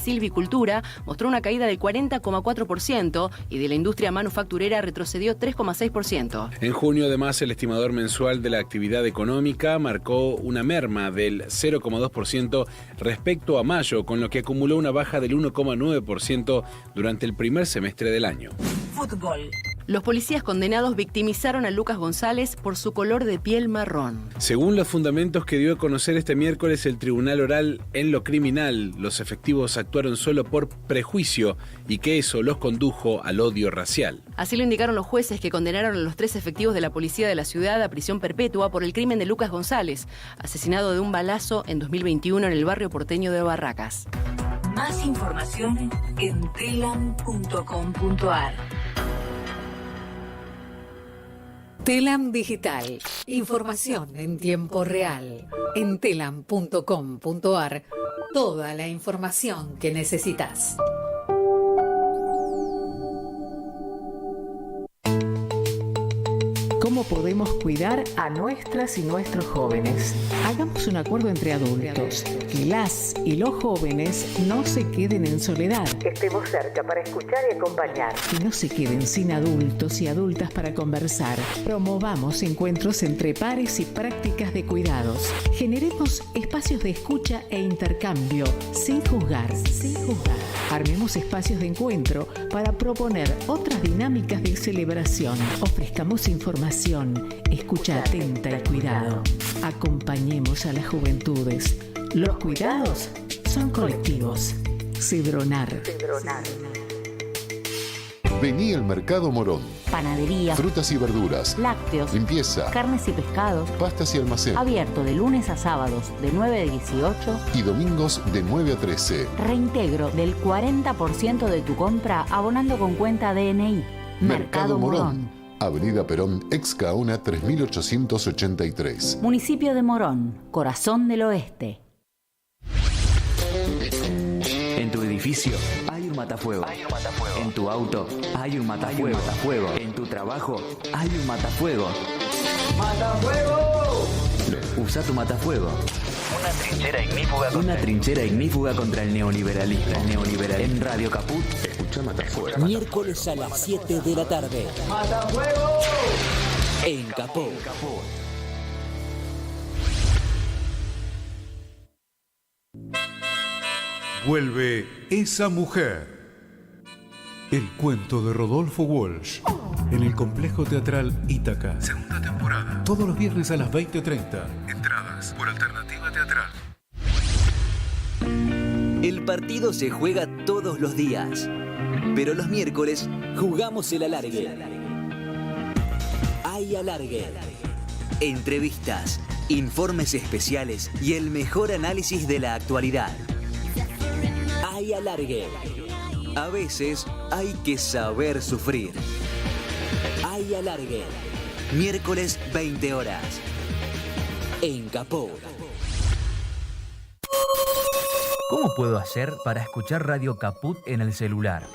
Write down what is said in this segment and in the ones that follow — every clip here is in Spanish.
silvicultura mostró una caída del 40,4% y de la industria manufacturera retrocedió 3,6%. En junio, además, el estimador mensual de la actividad económica marcó una merma del 0,2% respecto a mayo, con lo que acumuló una baja del 1,9% durante el primer semestre del año. Fútbol. Los policías condenados victimizaron a Lucas González por su color de piel marrón. Según los fundamentos que dio a conocer este miércoles el Tribunal Oral en lo criminal, los efectivos actuaron solo por prejuicio y que eso los condujo al odio racial. Así lo indicaron los jueces que condenaron a los 3 efectivos de la policía de la ciudad a prisión perpetua por el crimen de Lucas González, asesinado de un balazo en 2021 en el barrio porteño de Barracas. Más información en telam.com.ar. Telam Digital. Información en tiempo real. En telam.com.ar. Toda la información que necesitas. ¿Cómo podemos cuidar a nuestras y nuestros jóvenes? Hagamos un acuerdo entre adultos, que las y los jóvenes no se queden en soledad. Estemos cerca para escuchar y acompañar. Que no se queden sin adultos y adultas para conversar. Promovamos encuentros entre pares y prácticas de cuidados. Generemos espacios de escucha e intercambio, sin juzgar. Armemos espacios de encuentro para proponer otras dinámicas de celebración. Ofrezcamos información, escucha atenta y cuidado. Acompañemos a las juventudes. Los cuidados son colectivos. Cedronar. Vení al Mercado Morón. Panadería, Frutas y verduras, lácteos, limpieza, carnes y pescados, pastas y almacén. Abierto de lunes a sábados de 9 a 18 y domingos de 9 a 13. Reintegro del 40% de tu compra abonando con cuenta DNI. Mercado Morón. Avenida Perón, ex Gaona 3883. Municipio de Morón, corazón del oeste. En tu edificio hay un matafuego. En tu auto hay un matafuego. En tu trabajo hay un matafuego. ¡Matafuego! Usa tu matafuego. Una trinchera ignífuga contra el neoliberalismo. En Radio Caput. Escucha Matafuego. Miércoles a las 7 de la tarde. ¡Matafuego! En Caput. Vuelve Esa Mujer. El cuento de Rodolfo Walsh. En el Complejo Teatral Ítaca. Segunda temporada. Todos los viernes a las 20:30. Entradas por Alternativa Teatral. El partido se juega todos los días, pero los miércoles jugamos el alargue. Hay alargue. Entrevistas, informes especiales y el mejor análisis de la actualidad. Hay alargue. A veces hay que saber sufrir. Hay alargue. Miércoles 20 horas. En Caput. ¿Cómo puedo hacer para escuchar Radio Caput en el celular?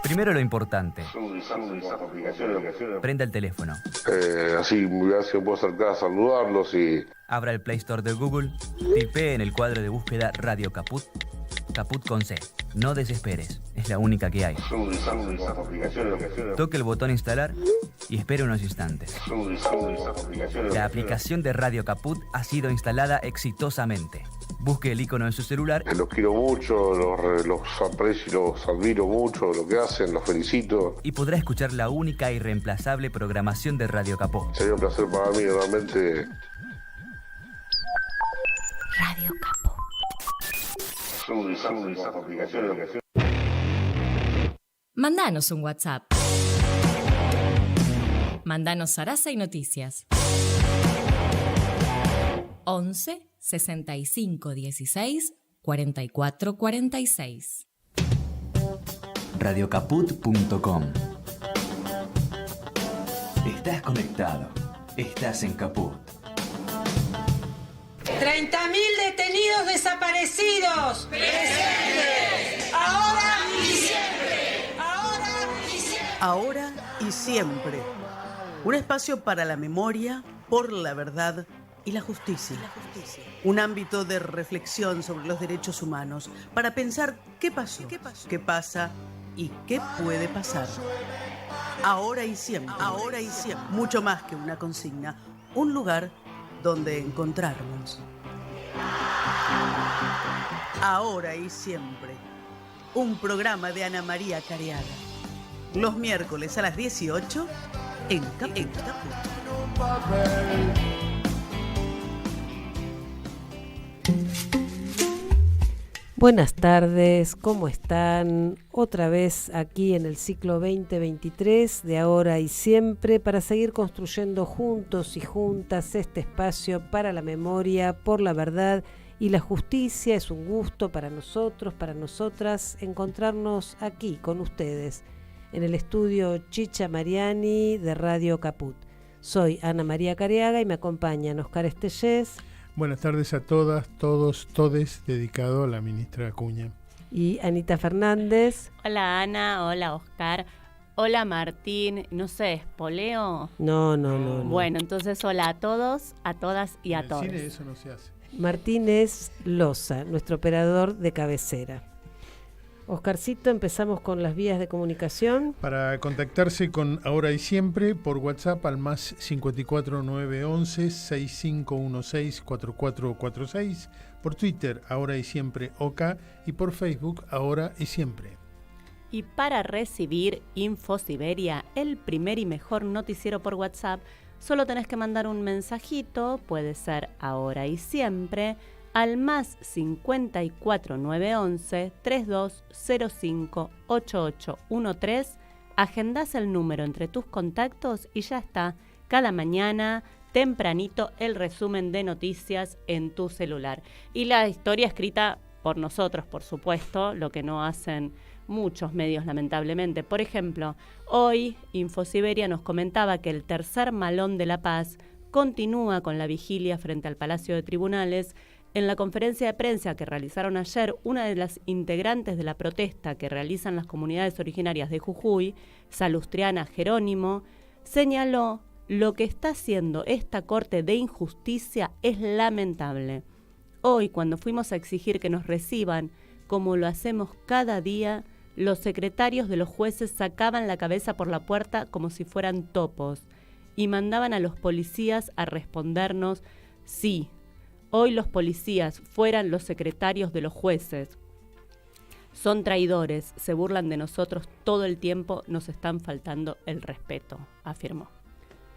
Primero lo importante. Prenda el teléfono. Así puedo acercar a saludarlos y... Abra el Play Store de Google, tipee en el cuadro de búsqueda Radio Caput, Caput con C. No desesperes, es la única que hay. Toque el botón instalar y espere unos instantes. La aplicación de Radio Caput ha sido instalada exitosamente. Busque el icono en su celular. Los quiero mucho, los aprecio, los admiro mucho, lo que hacen, los felicito. Y podrá escuchar la única e irreemplazable programación de Radio Caput. Sería un placer para mí, realmente. Radio Caput. Mandanos un WhatsApp. Mandanos Sarasa y Noticias. 11 65 16 44 46. Radiocaput.com. Estás conectado. Estás en Caput. 30.000 detenidos desaparecidos. ¡Presentes! Ahora y siempre. Ahora y siempre. Ahora y siempre. Un espacio para la memoria, por la verdad y la justicia. Un ámbito de reflexión sobre los derechos humanos para pensar qué pasó, qué pasa y qué puede pasar. Ahora y siempre, mucho más que una consigna, un lugar donde encontrarnos. Ahora y siempre, un programa de Ana María Careaga. Los miércoles a las 18 en Caput. Buenas tardes, ¿cómo están? Otra vez aquí en el ciclo 2023 de Ahora y Siempre para seguir construyendo juntos y juntas este espacio para la memoria, por la verdad y la justicia. Es un gusto para nosotros, para nosotras, encontrarnos aquí con ustedes en el estudio Chicha Mariani de Radio Caput. Soy Ana María Careaga y me acompañan Oscar Estellés. Buenas tardes a todas, todos, todes, dedicado a la ministra Acuña. Y Anita Fernández. Hola Ana, hola Oscar, hola Martín, no sé, ¿espoleo? No. Bueno, entonces hola a todos, a todas y a todos. En el cine eso no se hace. Martínez Loza, nuestro operador de cabecera. Oscarcito, empezamos con las vías de comunicación. Para contactarse con Ahora y Siempre por WhatsApp al más 54 911 6516 4446, por Twitter Ahora y Siempre OK y por Facebook Ahora y Siempre. Y para recibir Info Siberia, el primer y mejor noticiero por WhatsApp, solo tenés que mandar un mensajito, puede ser Ahora y Siempre, al más 54 911 3205 8813, agendás el número entre tus contactos y ya está. Cada mañana, tempranito, el resumen de noticias en tu celular. Y la historia escrita por nosotros, por supuesto, lo que no hacen muchos medios, lamentablemente. Por ejemplo, hoy Infosiberia nos comentaba que el tercer Malón de la Paz continúa con la vigilia frente al Palacio de Tribunales. En la conferencia de prensa que realizaron ayer, una de las integrantes de la protesta que realizan las comunidades originarias de Jujuy, Salustriana Jerónimo, señaló: lo que está haciendo esta Corte de Injusticia es lamentable. Hoy, cuando fuimos a exigir que nos reciban, como lo hacemos cada día, los secretarios de los jueces sacaban la cabeza por la puerta como si fueran topos y mandaban a los policías a respondernos: sí. Hoy los policías fueran los secretarios de los jueces. Son traidores, se burlan de nosotros todo el tiempo, nos están faltando el respeto, afirmó.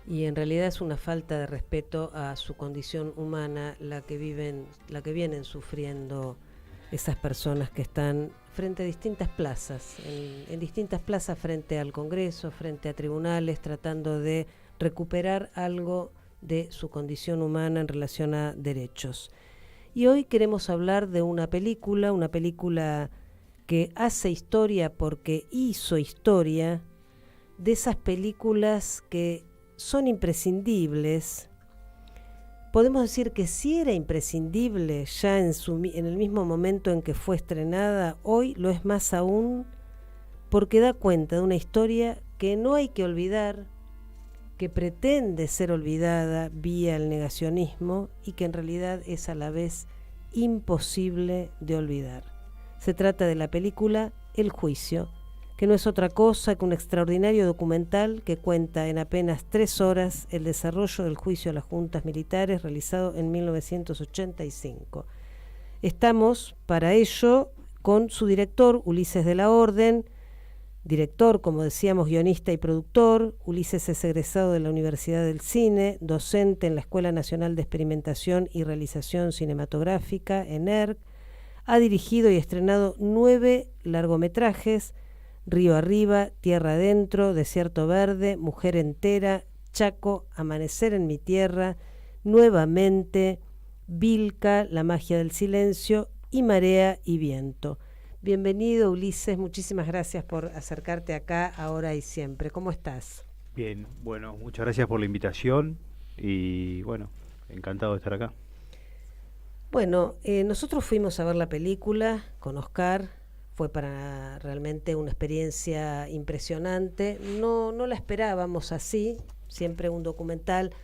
Y en realidad es una falta de respeto a su condición humana la que vienen sufriendo esas personas que están frente a distintas plazas, en distintas plazas frente al Congreso, frente a tribunales, tratando de recuperar algo de su condición humana en relación a derechos. Y hoy queremos hablar de una película que hace historia porque hizo historia, de esas películas que son imprescindibles. Podemos decir que si era imprescindible ya en el mismo momento en que fue estrenada, hoy lo es más aún porque da cuenta de una historia que no hay que olvidar, que pretende ser olvidada vía el negacionismo y que en realidad es a la vez imposible de olvidar. Se trata de la película El Juicio, que no es otra cosa que un extraordinario documental que cuenta en apenas 3 horas el desarrollo del juicio a las juntas militares realizado en 1985. Estamos, para ello, con su director, Ulises de la Orden. Director, como decíamos, guionista y productor. Ulises es egresado de la Universidad del Cine, docente en la Escuela Nacional de Experimentación y Realización Cinematográfica, ENERC. Ha dirigido y estrenado 9 largometrajes: Río Arriba, Tierra Adentro, Desierto Verde, Mujer Entera, Chaco, Amanecer en mi Tierra, Nuevamente, Vilca, La Magia del Silencio y Marea y Viento. Bienvenido, Ulises, muchísimas gracias por acercarte acá Ahora y Siempre. ¿Cómo estás? Bien, bueno, muchas gracias por la invitación y bueno, encantado de estar acá. Bueno, nosotros fuimos a ver la película con Oscar, fue para realmente una experiencia impresionante, no la esperábamos así, siempre un documental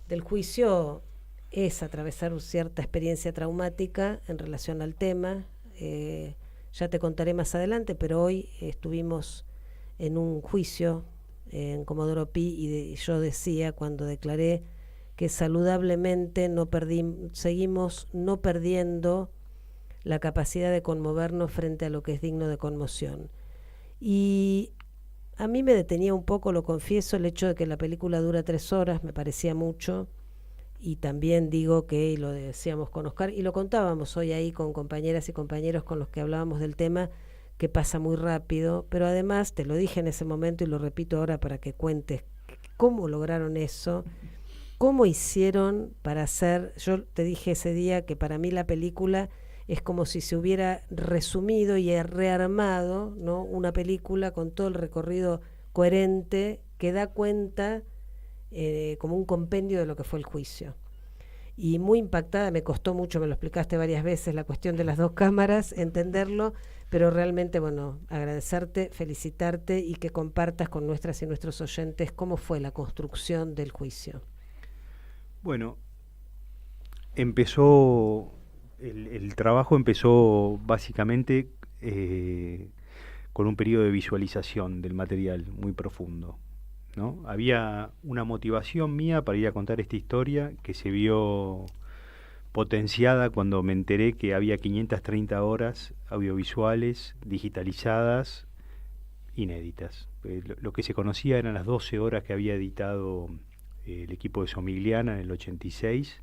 del juicio es atravesar cierta experiencia traumática en relación al tema. Ya te contaré más adelante, pero hoy estuvimos en un juicio en Comodoro Pi y yo decía cuando declaré que saludablemente seguimos no perdiendo la capacidad de conmovernos frente a lo que es digno de conmoción. Y a mí me detenía un poco, lo confieso, el hecho de que la película dura 3 horas, me parecía mucho. Y también digo que, y lo decíamos con Oscar, y lo contábamos hoy ahí con compañeras y compañeros con los que hablábamos del tema, que pasa muy rápido, pero además, te lo dije en ese momento y lo repito ahora para que cuentes cómo lograron eso, cómo hicieron para hacer. Yo te dije ese día que para mí la película es como si se hubiera resumido y rearmado, ¿no?, una película con todo el recorrido coherente que da cuenta como un compendio de lo que fue el juicio. Y muy impactada, me costó mucho, me lo explicaste varias veces, la cuestión de las 2 cámaras, entenderlo, pero realmente, bueno, agradecerte, felicitarte y que compartas con nuestras y nuestros oyentes cómo fue la construcción del juicio. Bueno, el trabajo empezó básicamente con un periodo de visualización del material muy profundo, ¿no? Había una motivación mía para ir a contar esta historia que se vio potenciada cuando me enteré que había 530 horas audiovisuales digitalizadas inéditas. Lo que se conocía eran las 12 horas que había editado el equipo de Somigliana en el 86,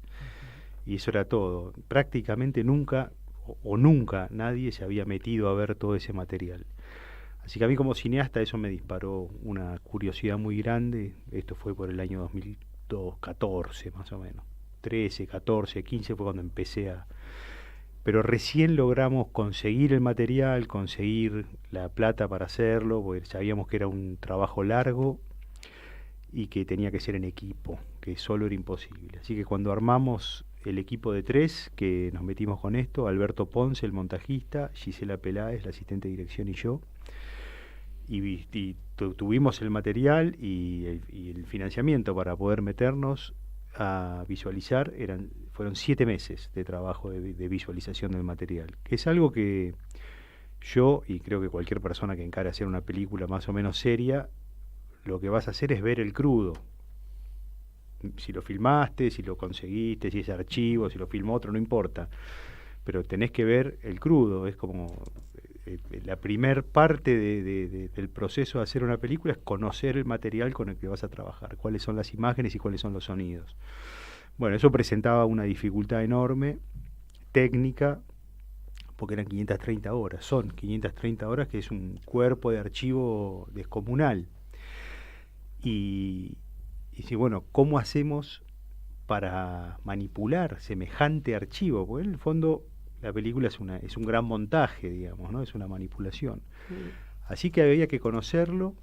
y eso era todo. Prácticamente nunca nadie se había metido a ver todo ese material. Así que a mí como cineasta eso me disparó una curiosidad muy grande. Esto fue por el año 2014 más o menos. 13, 14, 15 fue cuando empecé Pero recién logramos conseguir el material, conseguir la plata para hacerlo, porque sabíamos que era un trabajo largo y que tenía que ser en equipo, que solo era imposible. Así que cuando armamos el equipo de 3, que nos metimos con esto, Alberto Ponce, el montajista, Gisela Peláez, la asistente de dirección, y yo, y tuvimos el material y el financiamiento para poder meternos a visualizar. Fueron 7 meses de trabajo de visualización del material, que es algo que yo, y creo que cualquier persona que encare hacer una película más o menos seria, lo que vas a hacer es ver el crudo. Si lo filmaste, si lo conseguiste, si es archivo, si lo filmó otro, no importa, pero tenés que ver el crudo. Es como la primer parte del proceso de hacer una película, es conocer el material con el que vas a trabajar, cuáles son las imágenes y cuáles son los sonidos. Bueno, eso presentaba una dificultad enorme, técnica, porque eran 530 horas, son 530 horas, que es un cuerpo de archivo descomunal. Y bueno, ¿cómo hacemos para manipular semejante archivo? Porque en el fondo la película es un gran montaje, digamos, ¿no? Es una manipulación. Así que había que conocerlo,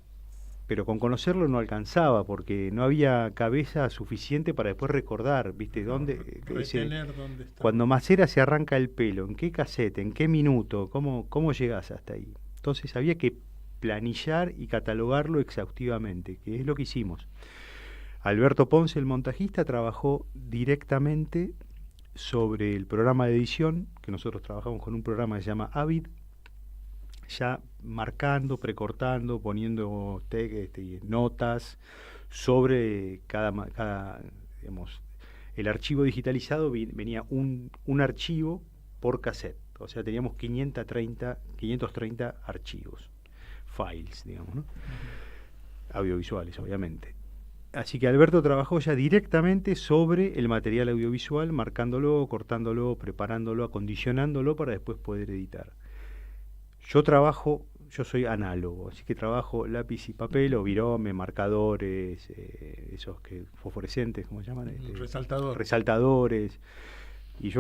pero con conocerlo no alcanzaba, porque no había cabeza suficiente para después recordar, ¿viste? ¿Dónde está? Cuando Macera se arranca el pelo, ¿en qué cassette, en qué minuto, cómo llegás hasta ahí? Entonces había que planillar y catalogarlo exhaustivamente, que es lo que hicimos. Alberto Ponce, el montajista, trabajó directamente sobre el programa de edición, que nosotros trabajamos con un programa que se llama Avid, ya marcando, precortando, poniendo notas sobre cada digamos, el archivo digitalizado. Venía un archivo por cassette, o sea, teníamos 530 archivos, files, digamos, ¿no? Audiovisuales, obviamente. Así que Alberto trabajó ya directamente sobre el material audiovisual, marcándolo, cortándolo, preparándolo, acondicionándolo para después poder editar. Yo soy análogo, así que trabajo lápiz y papel, o virome, marcadores, esos que fosforescentes, ¿cómo se llaman? Resaltadores. Y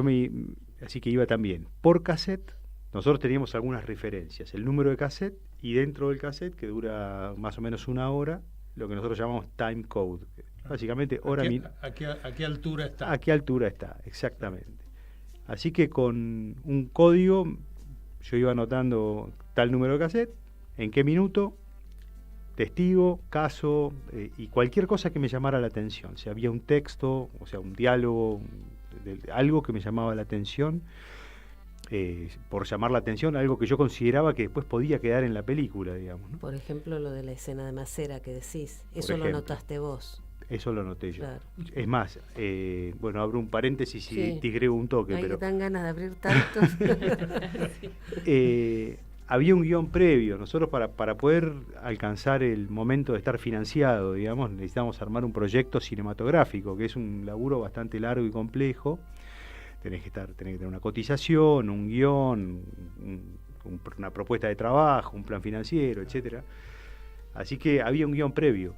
así que iba también por cassette. Nosotros teníamos algunas referencias, el número de cassette, y dentro del cassette, que dura más o menos 1 hora, lo que nosotros llamamos time code, básicamente hora ¿A qué altura está? ¿A qué altura está? Exactamente. Así que con un código yo iba anotando tal número de cassette, en qué minuto, testigo, caso, y cualquier cosa que me llamara la atención. Si había un texto, o sea, un diálogo, algo que me llamaba la atención, por llamar la atención, algo que yo consideraba que después podía quedar en la película, digamos, ¿no? Por ejemplo, lo de la escena de Macera que decís, eso lo notaste vos. Eso lo noté yo. Claro. Es más, bueno, abro un paréntesis y tigreo un toque. Ay, pero que dan ganas de abrir tantos. Había un guión previo. Nosotros para poder alcanzar el momento de estar financiado, digamos, necesitamos armar un proyecto cinematográfico, que es un laburo bastante largo y complejo. Tenés que tener una cotización, un guión, una propuesta de trabajo, un plan financiero, etcétera. Así que había un guión previo.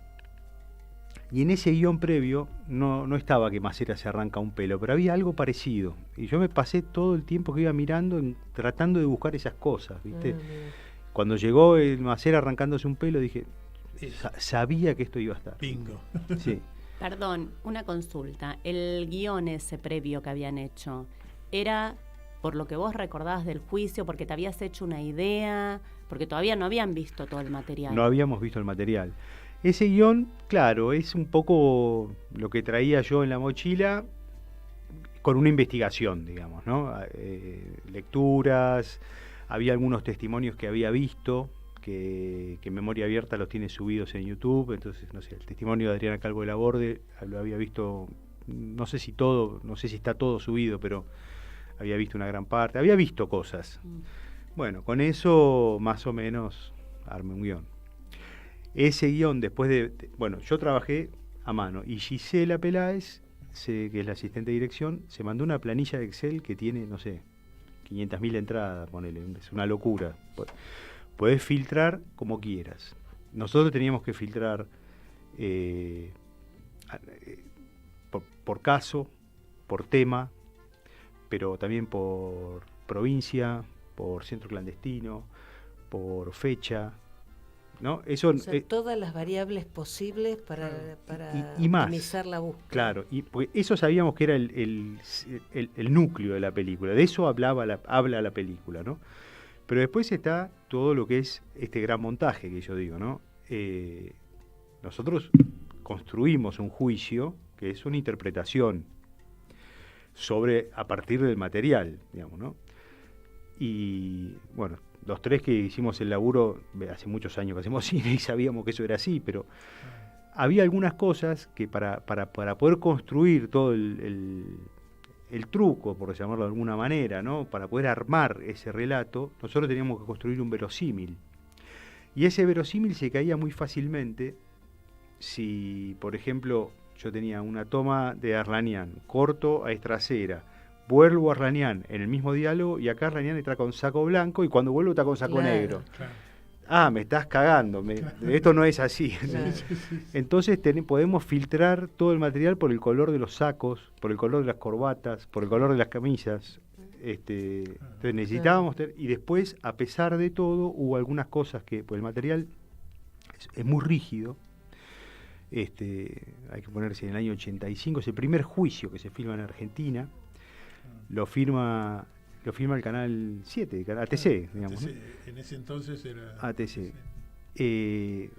Y en ese guión previo no estaba que Macera se arranca un pelo, pero había algo parecido. Y yo me pasé todo el tiempo que iba mirando, tratando de buscar esas cosas, ¿viste? Cuando llegó el Macera arrancándose un pelo, dije, sabía que esto iba a estar. Bingo. Sí. Perdón, una consulta. El guión ese previo que habían hecho, ¿era por lo que vos recordabas del juicio, porque te habías hecho una idea, porque todavía no habían visto todo el material? No habíamos visto el material. Ese guión, claro, es un poco lo que traía yo en la mochila con una investigación, digamos, ¿no? Lecturas, había algunos testimonios que había visto, que Memoria Abierta los tiene subidos en YouTube, entonces, no sé, el testimonio de Adriana Calvo de Laborde lo había visto, no sé si está todo subido, pero había visto una gran parte, había visto cosas. Bueno, con eso más o menos armé un guión. Ese guión, después bueno, yo trabajé a mano y Gisela Peláez, que es la asistente de dirección, se mandó una planilla de Excel que tiene, no sé, 500.000 entradas, ponele, es una locura. Podés filtrar como quieras. Nosotros teníamos que filtrar por caso, por tema, pero también por provincia, por centro clandestino, por fecha, ¿no? Eso, o sea, todas las variables posibles para y más, optimizar la búsqueda. Claro, y pues eso sabíamos que era el núcleo de la película, de eso habla la película, ¿no? Pero después está todo lo que es este gran montaje que yo digo, ¿no? Nosotros construimos un juicio que es una interpretación a partir del material, digamos, ¿no? Y bueno, los tres que hicimos el laburo, hace muchos años que hacemos cine y sabíamos que eso era así, pero había algunas cosas que para poder construir todo el truco, por llamarlo de alguna manera, ¿no? Para poder armar ese relato, nosotros teníamos que construir un verosímil. Y ese verosímil se caía muy fácilmente si, por ejemplo, yo tenía una toma de Arlanian, corto a Estracera, vuelvo a Arlanian en el mismo diálogo y acá Arlanian está con saco blanco y cuando vuelvo está con saco negro. Claro. Ah, me estás cagando, esto no es así. Claro. Entonces podemos filtrar todo el material por el color de los sacos, por el color de las corbatas, por el color de las camisas. Entonces necesitábamos y después, a pesar de todo, hubo algunas cosas que, pues el material es muy rígido. Hay que ponerse en el año 85, es el primer juicio que se filma en Argentina. Lo firma el Canal 7, ATC, digamos. ATC, ¿no? En ese entonces era ATC.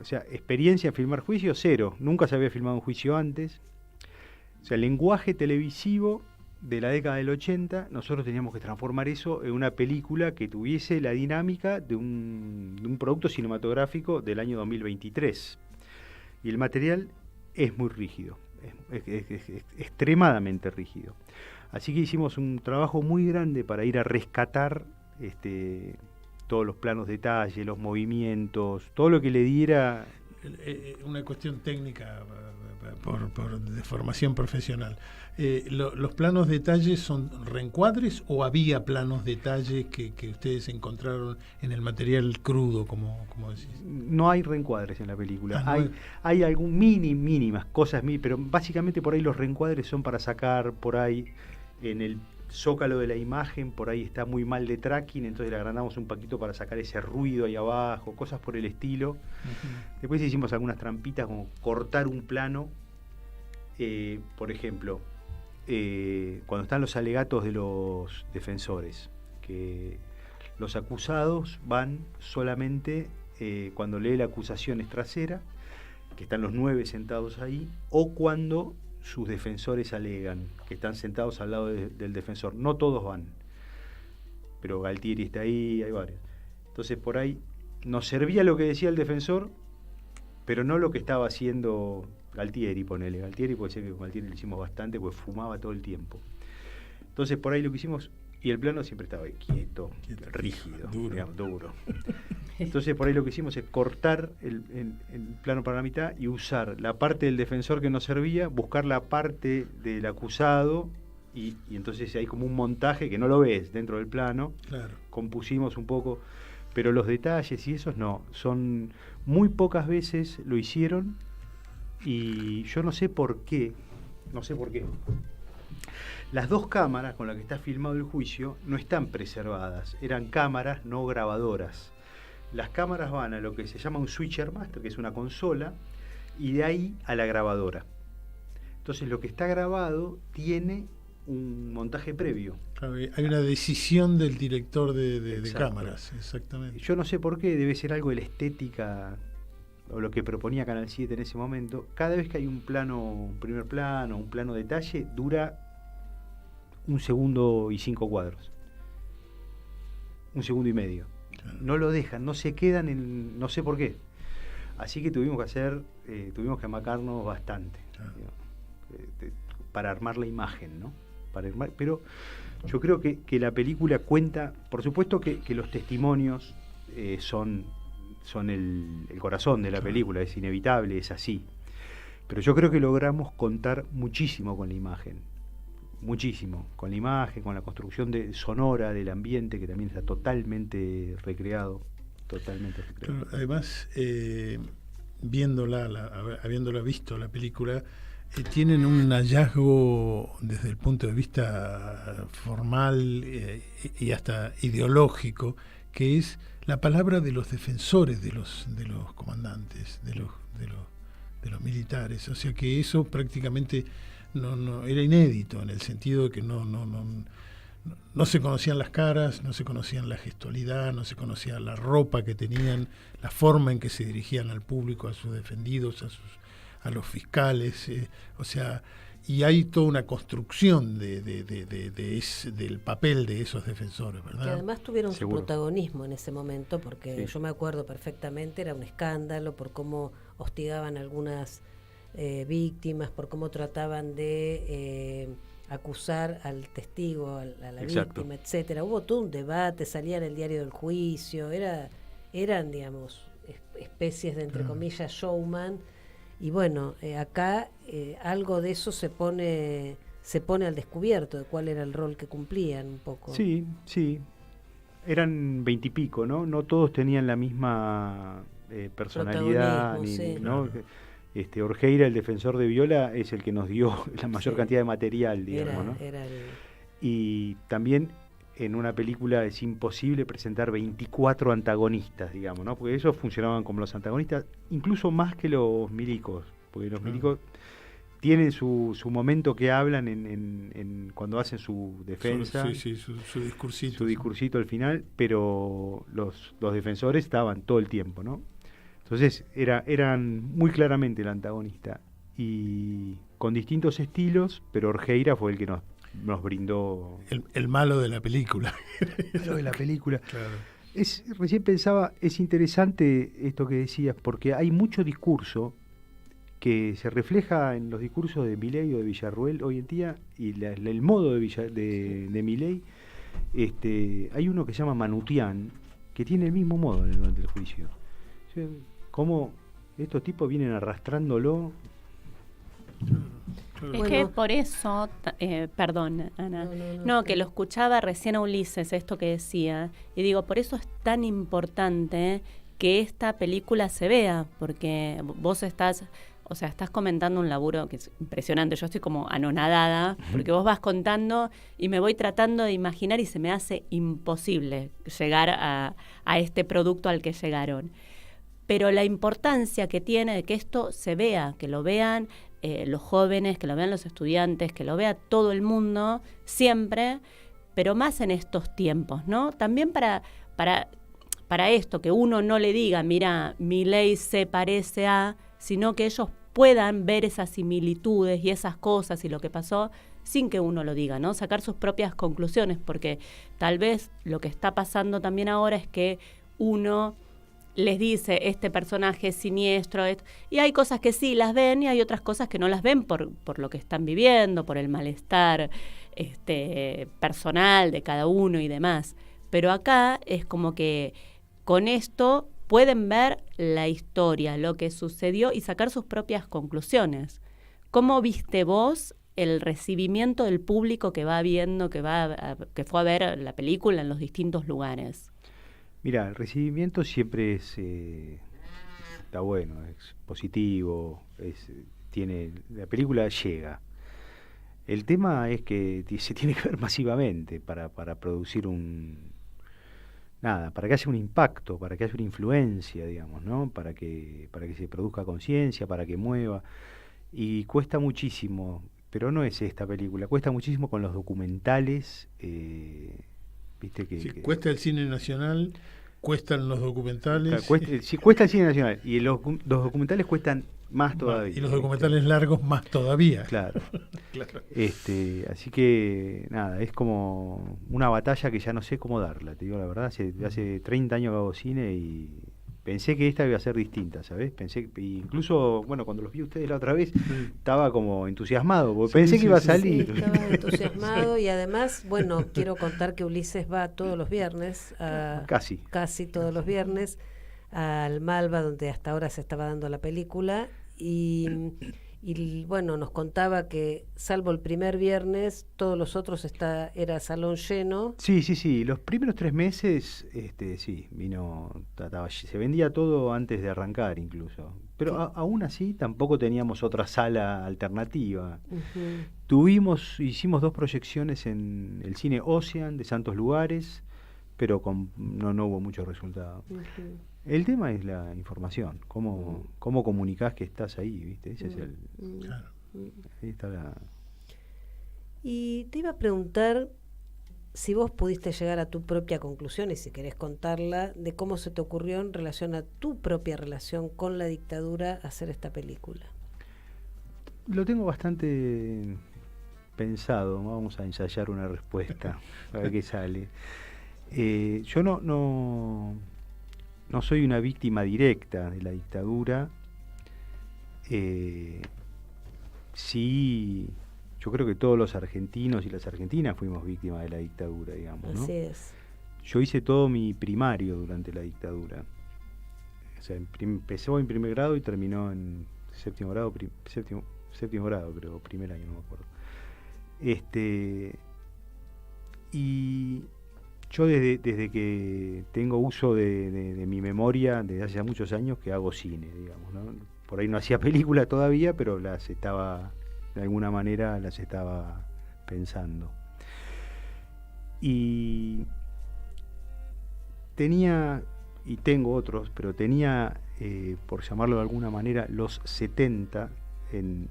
O sea, experiencia en filmar juicio, cero. Nunca se había filmado un juicio antes. O sea, el lenguaje televisivo de la década del 80, nosotros teníamos que transformar eso en una película que tuviese la dinámica de un producto cinematográfico del año 2023. Y el material es muy rígido, es extremadamente rígido. Así que hicimos un trabajo muy grande para ir a rescatar todos los planos detalle, los movimientos, todo lo que le diera... Una cuestión técnica de formación profesional. ¿Los planos detalles son reencuadres o había planos detalles que ustedes encontraron en el material crudo, como decís? No hay reencuadres en la película. No hay algún mínimas cosas, pero básicamente por ahí los reencuadres son para sacar por ahí en el zócalo de la imagen, por ahí está muy mal de tracking, entonces le agrandamos un poquito para sacar ese ruido ahí abajo, cosas por el estilo. Uh-huh. Después hicimos algunas trampitas como cortar un plano, por ejemplo, cuando están los alegatos de los defensores, que los acusados van solamente cuando lee la acusación es trasera, que están los 9 sentados ahí, o cuando sus defensores alegan, que están sentados al lado del defensor. No todos van, pero Galtieri está ahí, hay varios. Entonces por ahí nos servía lo que decía el defensor, pero no lo que estaba haciendo Galtieri, ponele. Galtieri, puede ser que con Galtieri le hicimos bastante, pues fumaba todo el tiempo. Entonces por ahí lo que hicimos, y el plano siempre estaba quieto, rígido, duro. Entonces por ahí lo que hicimos es cortar el plano para la mitad y usar la parte del defensor que nos servía, buscar la parte del acusado, y entonces hay como un montaje que no lo ves dentro del plano. Claro. Compusimos un poco, pero los detalles y esos no, son muy pocas veces lo hicieron, y yo no sé por qué. Las 2 cámaras con las que está filmado el juicio no están preservadas, eran cámaras no grabadoras. Las cámaras van a lo que se llama un switcher master, que es una consola, y de ahí a la grabadora. Entonces lo que está grabado tiene un montaje previo. Hay una decisión del director de cámaras, exactamente. Yo no sé por qué, debe ser algo de la estética o lo que proponía Canal 7 en ese momento. Cada vez que hay un primer plano, un plano detalle, dura 1 segundo y 5 cuadros. 1 segundo y medio. Claro. No lo dejan, no se quedan en... no sé por qué. Así que tuvimos que amacarnos bastante. Claro. Para armar la imagen, ¿no? Pero yo creo que la película cuenta, por supuesto que los testimonios son el corazón de la película, es inevitable, es así. Pero yo creo que logramos contar muchísimo con la imagen. Muchísimo, con la imagen, con la construcción sonora del ambiente, que también está totalmente recreado. Claro, además, habiéndola visto la película, tienen un hallazgo desde el punto de vista formal y hasta ideológico, que es la palabra de los defensores de los comandantes, de los militares. O sea que eso prácticamente no era inédito, en el sentido de que no se conocían las caras, no se conocían la gestualidad, no se conocía la ropa que tenían, la forma en que se dirigían al público, a sus defendidos, a los fiscales, o sea, y hay toda una construcción del papel de esos defensores, ¿verdad? Que además tuvieron su protagonismo en ese momento, porque yo me acuerdo perfectamente, era un escándalo por cómo hostigaban algunas víctimas, por cómo trataban de acusar al testigo, a la víctima, etcétera. Hubo todo un debate, salía en el diario del juicio, eran, digamos, especies de, entre comillas, showman. Y bueno, acá algo de eso se pone al descubierto, de cuál era el rol que cumplían un poco. Sí, eran 20 y pico, ¿no? No todos tenían la misma personalidad, ¿no? Orjeira, el defensor de Viola, es el que nos dio la mayor cantidad de material, digamos, ¿no? Y también en una película es imposible presentar 24 antagonistas, digamos, ¿no? Porque ellos funcionaban como los antagonistas, incluso más que los milicos, porque los milicos tienen su momento que hablan en cuando hacen su defensa, su discursito. Su discursito al final, pero los defensores estaban todo el tiempo, ¿no? Entonces eran muy claramente el antagonista, y con distintos estilos, pero Orjeira fue el que nos brindó... El malo de la película. El malo de la película. Claro. Recién pensaba, es interesante esto que decías, porque hay mucho discurso que se refleja en los discursos de Milei o de Villarruel hoy en día, y el modo de Milei. Hay uno que se llama Manutian, que tiene el mismo modo durante el juicio. Cómo estos tipos vienen arrastrándolo. Es que por eso, perdón, Ana, no, que lo escuchaba recién a Ulises, esto que decía, y digo, por eso es tan importante que esta película se vea, porque vos estás comentando un laburo que es impresionante. Yo estoy como anonadada, porque vos vas contando y me voy tratando de imaginar y se me hace imposible llegar a este producto al que llegaron. Pero la importancia que tiene de que esto se vea, que lo vean los jóvenes, que lo vean los estudiantes, que lo vea todo el mundo, siempre, pero más en estos tiempos, ¿no? También para esto, que uno no le diga, mira, Milei se parece a, sino que ellos puedan ver esas similitudes y esas cosas y lo que pasó sin que uno lo diga, ¿no? Sacar sus propias conclusiones, porque tal vez lo que está pasando también ahora es que uno les dice, este personaje es siniestro, y hay cosas que sí las ven y hay otras cosas que no las ven por lo que están viviendo, por el malestar personal de cada uno y demás. Pero acá es como que con esto pueden ver la historia, lo que sucedió y sacar sus propias conclusiones. ¿Cómo viste vos el recibimiento del público que va viendo, que fue a ver la película en los distintos lugares? Mira, el recibimiento siempre está bueno, es positivo, la película llega. El tema es que se tiene que ver masivamente para producir para que haya un impacto, para que haya una influencia, digamos, ¿no? Para que se produzca conciencia, para que mueva. Y cuesta muchísimo, pero no es esta película, cuesta muchísimo con los documentales. Viste que cuesta el cine nacional, cuestan los documentales. Cuesta el cine nacional, y los documentales cuestan más todavía. Y los documentales largos más todavía. Claro. Claro. Así que nada, es como una batalla que ya no sé cómo darla, te digo la verdad. Hace 30 años que hago cine y pensé que esta iba a ser distinta, ¿sabes? Incluso, bueno, cuando los vi ustedes la otra vez, estaba como entusiasmado, porque pensé que iba a salir. Sí, estaba entusiasmado y además, bueno, quiero contar que Ulises va todos los viernes, casi todos los viernes, al Malva, donde hasta ahora se estaba dando la película, y bueno, nos contaba que salvo el primer viernes, todos los otros era salón lleno. Sí, los primeros 3 meses, se vendía todo antes de arrancar incluso, pero aún así tampoco teníamos otra sala alternativa. Hicimos 2 proyecciones en el cine Ocean de Santos Lugares, pero no hubo mucho resultado. El tema es la información, cómo comunicás que estás ahí, ¿viste? Ese es Claro. Ahí está Y te iba a preguntar si vos pudiste llegar a tu propia conclusión, y si querés contarla, de cómo se te ocurrió en relación a tu propia relación con la dictadura hacer esta película. Lo tengo bastante pensado, vamos a ensayar una respuesta, a ver qué sale. Yo no soy una víctima directa de la dictadura. Sí, yo creo que todos los argentinos y las argentinas fuimos víctimas de la dictadura, digamos, ¿no? Así es. Yo hice todo mi primario durante la dictadura. O sea, empezó en primer grado y terminó en séptimo grado, creo, primer año, no me acuerdo. Y yo desde que tengo uso de mi memoria, desde hace muchos años que hago cine, digamos, ¿no? Por ahí no hacía películas todavía, pero de alguna manera las estaba pensando. Y tengo otros, pero tenía, por llamarlo de alguna manera, los 70 en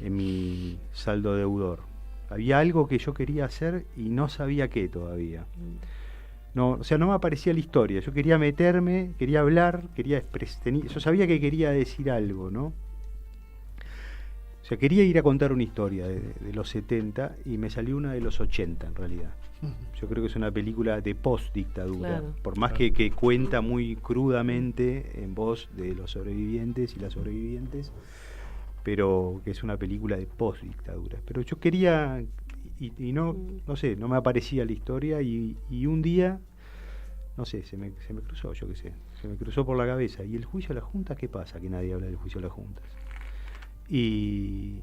mi saldo deudor. Había algo que yo quería hacer y no sabía qué todavía. No me aparecía la historia. Yo quería meterme, quería hablar, yo sabía que quería decir algo, ¿no? O sea, quería ir a contar una historia de los 70 y me salió una de los 80 en realidad. Yo creo que es una película de post-dictadura, claro, por más que cuenta muy crudamente en voz de los sobrevivientes y las sobrevivientes, pero que es una película de post-dictadura. Pero yo quería, y no sé, no me aparecía la historia, y un día, no sé, se me cruzó, yo qué sé, se me cruzó por la cabeza. ¿Y el juicio a las juntas qué pasa? Que nadie habla del juicio a las juntas. Y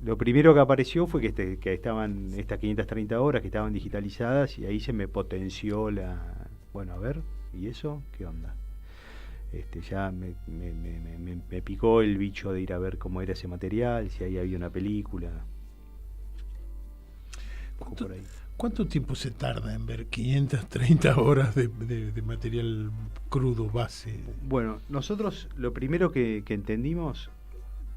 lo primero que apareció fue que estaban estas 530 horas que estaban digitalizadas, y ahí se me potenció bueno, a ver, ¿y eso qué onda? Ya me picó el bicho de ir a ver cómo era ese material, si ahí había una película. ¿Cuánto tiempo se tarda en ver 530 horas de material crudo, base? Bueno, nosotros lo primero que entendimos,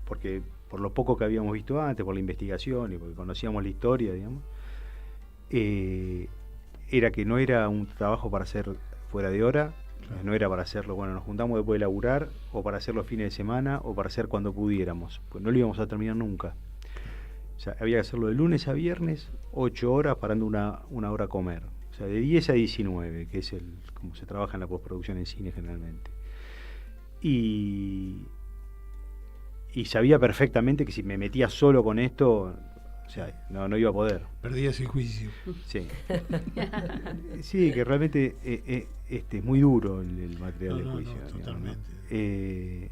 porque por lo poco que habíamos visto antes, por la investigación y porque conocíamos la historia, digamos, era que no era un trabajo para hacer fuera de hora, Claro. No era para hacerlo, bueno, nos juntamos después de laburar, o para hacerlo fines de semana, o para hacer cuando pudiéramos, pues no lo íbamos a terminar nunca. O sea, había que hacerlo de lunes a viernes, 8 horas, parando una hora a comer. O sea, de 10 a 19, que es como se trabaja en la postproducción en cine generalmente. Y sabía perfectamente que si me metía solo con esto, o sea, no iba a poder. Perdías el juicio. Sí. Sí, que realmente es muy duro el material de juicio. No, totalmente.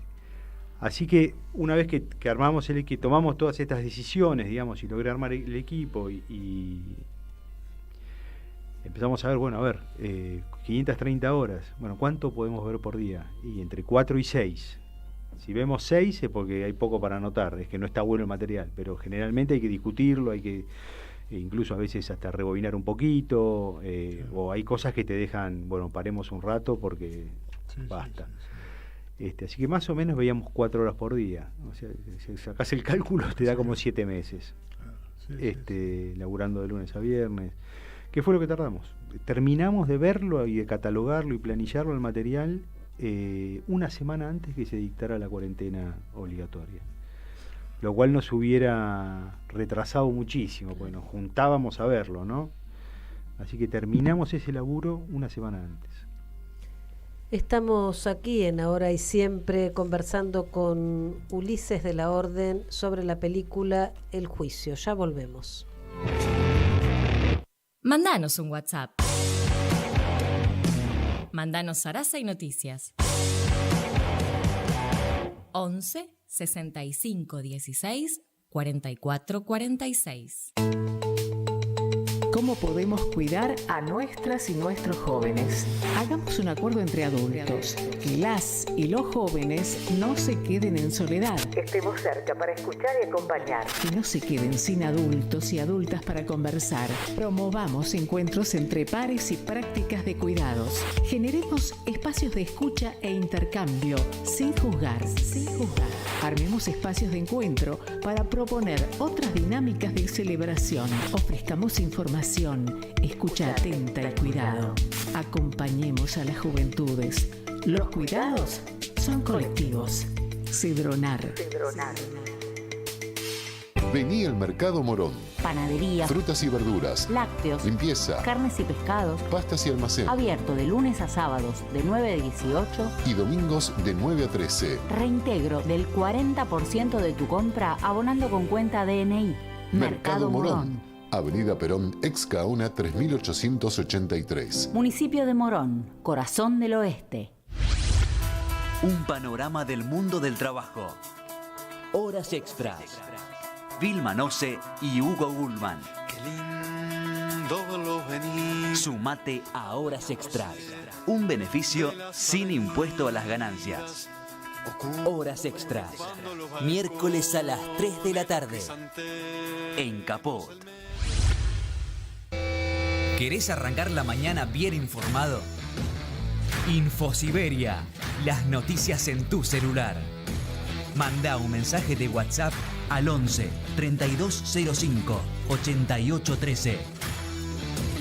Así que una vez que armamos que tomamos todas estas decisiones, digamos, y logré armar el equipo y empezamos a ver, bueno, 530 horas, bueno, ¿cuánto podemos ver por día? Y entre 4 y 6. Si vemos 6 es porque hay poco para anotar, es que no está bueno el material, pero generalmente hay que discutirlo, hay que incluso a veces hasta rebobinar un poquito, o hay cosas que te dejan, bueno, paremos un rato porque basta. Así que más o menos veíamos 4 horas por día. O sea, si sacás el cálculo te da como 7 meses. Laburando de lunes a viernes. ¿Qué fue lo que tardamos? Terminamos de verlo y de catalogarlo y planillarlo el material una semana antes que se dictara la cuarentena obligatoria. Lo cual nos hubiera retrasado muchísimo, porque nos juntábamos a verlo, ¿no? Así que terminamos ese laburo una semana antes. Estamos aquí en Ahora y Siempre conversando con Ulises de la Orden sobre la película El Juicio. Ya volvemos. Mandanos un WhatsApp. Mandanos Sarasa y Noticias. 11 65 16 44 46. ¿Cómo podemos cuidar a nuestras y nuestros jóvenes? Hagamos un acuerdo entre adultos, que las y los jóvenes no se queden en soledad. Estemos cerca para escuchar y acompañar. Que no se queden sin adultos y adultas para conversar. Promovamos encuentros entre pares y prácticas de cuidados. Generemos espacios de escucha e intercambio, sin juzgar. Armemos espacios de encuentro para proponer otras dinámicas de celebración. Ofrezcamos información, escucha atenta y cuidado. Acompañemos a las juventudes. Los cuidados son colectivos. Cedronar. Vení al Mercado Morón. Panadería, Frutas y verduras, lácteos, limpieza, carnes y pescados, pastas y almacén. Abierto de lunes a sábados de 9 a 18 y domingos de 9 a 13. Reintegro del 40% de tu compra abonando con cuenta DNI. Mercado Morón. Avenida Perón, ex Caona 3883. Municipio de Morón, corazón del oeste. Un panorama del mundo del trabajo. Horas extras. Vilma Nose y Hugo Gullman. Qué lindo lo venir. Sumate a Horas Extras. Un beneficio sin impuesto a las ganancias. Horas Extras. Miércoles a las 3 de la tarde. En Capot. ¿Querés arrancar la mañana bien informado? Infosiberia. Las noticias en tu celular. Manda un mensaje de WhatsApp al 11 3205 8813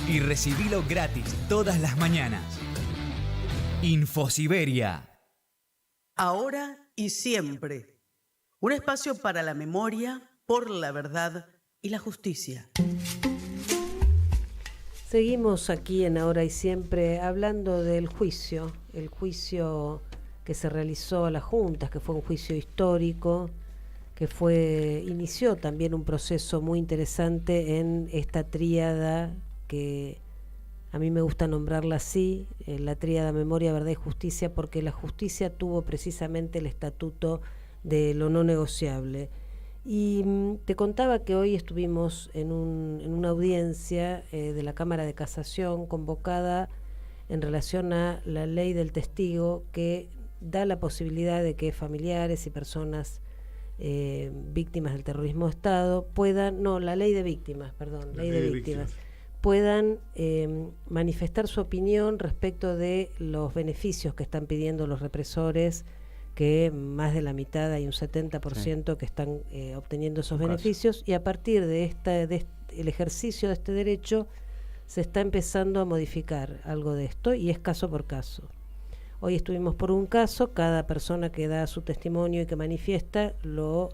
y recibilo gratis todas las mañanas. Infosiberia. Ahora y siempre. Un espacio para la memoria, por la verdad y la justicia. Seguimos aquí en Ahora y Siempre hablando del juicio, el juicio que se realizó a las juntas, que fue un juicio histórico, que inició también un proceso muy interesante en esta tríada que a mí me gusta nombrarla así, la tríada Memoria, Verdad y Justicia, porque la justicia tuvo precisamente el estatuto de lo no negociable. Y te contaba que hoy estuvimos en una audiencia de la Cámara de Casación convocada en relación a la ley del testigo, que da la posibilidad de que familiares y personas víctimas del terrorismo de Estado la ley de víctimas, puedan manifestar su opinión respecto de los beneficios que están pidiendo los represores, que más de la mitad, hay un 70% que están obteniendo esos beneficios, y a partir de el ejercicio de este derecho se está empezando a modificar algo de esto, y es caso por caso. Hoy estuvimos por un caso, cada persona que da su testimonio y que manifiesta lo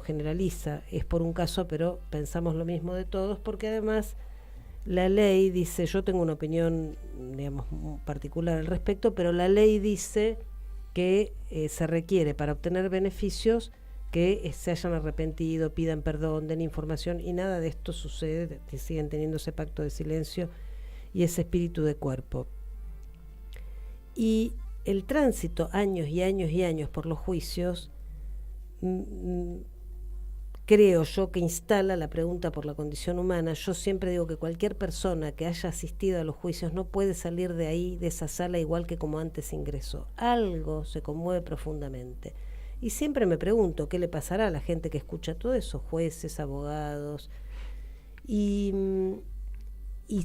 generaliza. Es por un caso, pero pensamos lo mismo de todos, porque además la ley dice, yo tengo una opinión, digamos, particular al respecto, pero la ley dice que se requiere para obtener beneficios que se hayan arrepentido, pidan perdón, den información, y nada de esto sucede, siguen teniendo ese pacto de silencio y ese espíritu de cuerpo. Y el tránsito, años y años y años por los juicios, creo yo que instala la pregunta por la condición humana. Yo siempre digo que cualquier persona que haya asistido a los juicios no puede salir de ahí, de esa sala, igual que como antes ingresó. Algo se conmueve profundamente. Y siempre me pregunto qué le pasará a la gente que escucha todo eso, jueces, abogados. Y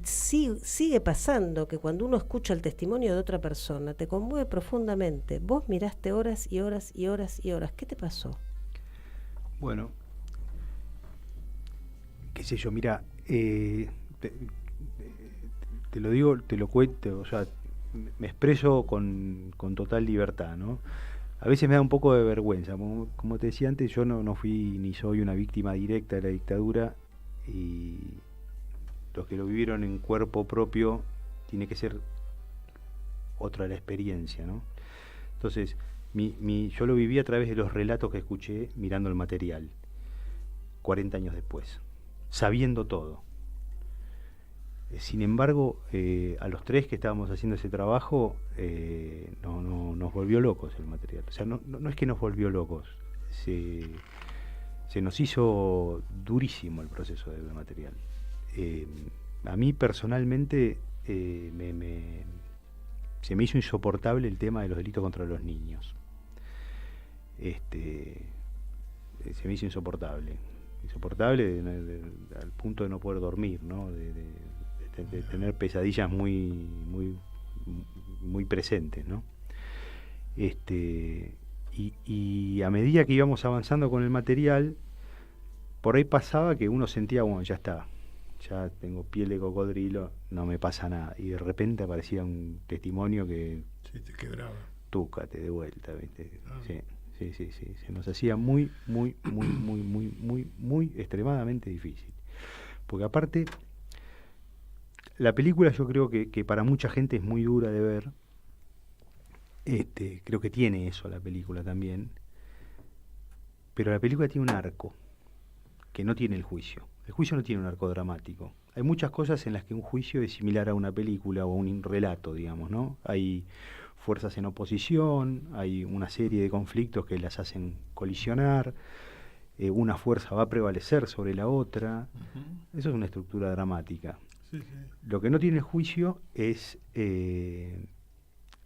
sigue pasando que cuando uno escucha el testimonio de otra persona, te conmueve profundamente. Vos miraste horas y horas y horas y horas. ¿Qué te pasó? Bueno, qué sé yo, mira, te lo digo, te lo cuento, o sea, me expreso con total libertad, ¿no? A veces me da un poco de vergüenza. Como te decía antes, yo no fui ni soy una víctima directa de la dictadura, y los que lo vivieron en cuerpo propio tiene que ser otra la experiencia, ¿no? Entonces, yo lo viví a través de los relatos que escuché mirando el material, 40 años después, sabiendo todo. Sin embargo, a los tres que estábamos haciendo ese trabajo, nos volvió locos el material. O sea, no es que nos volvió locos, se nos hizo durísimo el proceso del material. A mí personalmente se me hizo insoportable el tema de los delitos contra los niños. Se me hizo insoportable al punto de no poder dormir, ¿no? De tener pesadillas muy presentes, ¿no? Y a medida que íbamos avanzando con el material, por ahí pasaba que uno sentía, bueno, ya está, ya tengo piel de cocodrilo, no me pasa nada, y de repente aparecía un testimonio que te quebraba, túcate de vuelta, ¿viste? Sí, se nos hacía muy extremadamente difícil, porque aparte la película, yo creo que para mucha gente es muy dura de ver. Creo que tiene eso la película también, pero la película tiene un arco que no tiene el juicio. El juicio no tiene un arco dramático. Hay muchas cosas en las que un juicio es similar a una película o a un relato, digamos, ¿no? Hay fuerzas en oposición, hay una serie de conflictos que las hacen colisionar, una fuerza va a prevalecer sobre la otra. Eso es una estructura dramática. Sí. Lo que no tiene el juicio es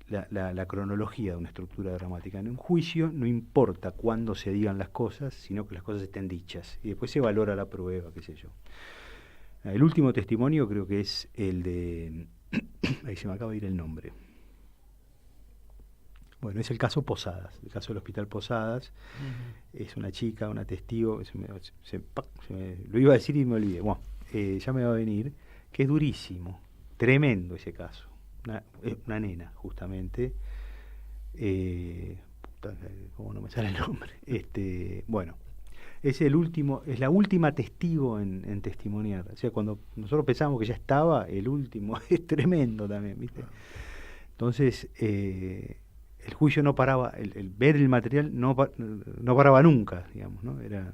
la cronología de una estructura dramática. En un juicio no importa cuándo se digan las cosas, sino que las cosas estén dichas, y después se valora la prueba, qué sé yo. El último testimonio creo que es el de... ahí se me acaba de ir el nombre. Bueno, es el caso Posadas, el caso del Hospital Posadas. Es una chica, una testigo, lo iba a decir y me olvidé. Bueno, ya me va a venir, que es durísimo, tremendo ese caso. Una nena, justamente. ¿Cómo no me sale el nombre? Bueno, es la última testigo en testimoniar. O sea, cuando nosotros pensamos que ya estaba, el último es tremendo también, ¿viste? Entonces, el juicio no paraba, el ver el material no paraba nunca, digamos, ¿no? Era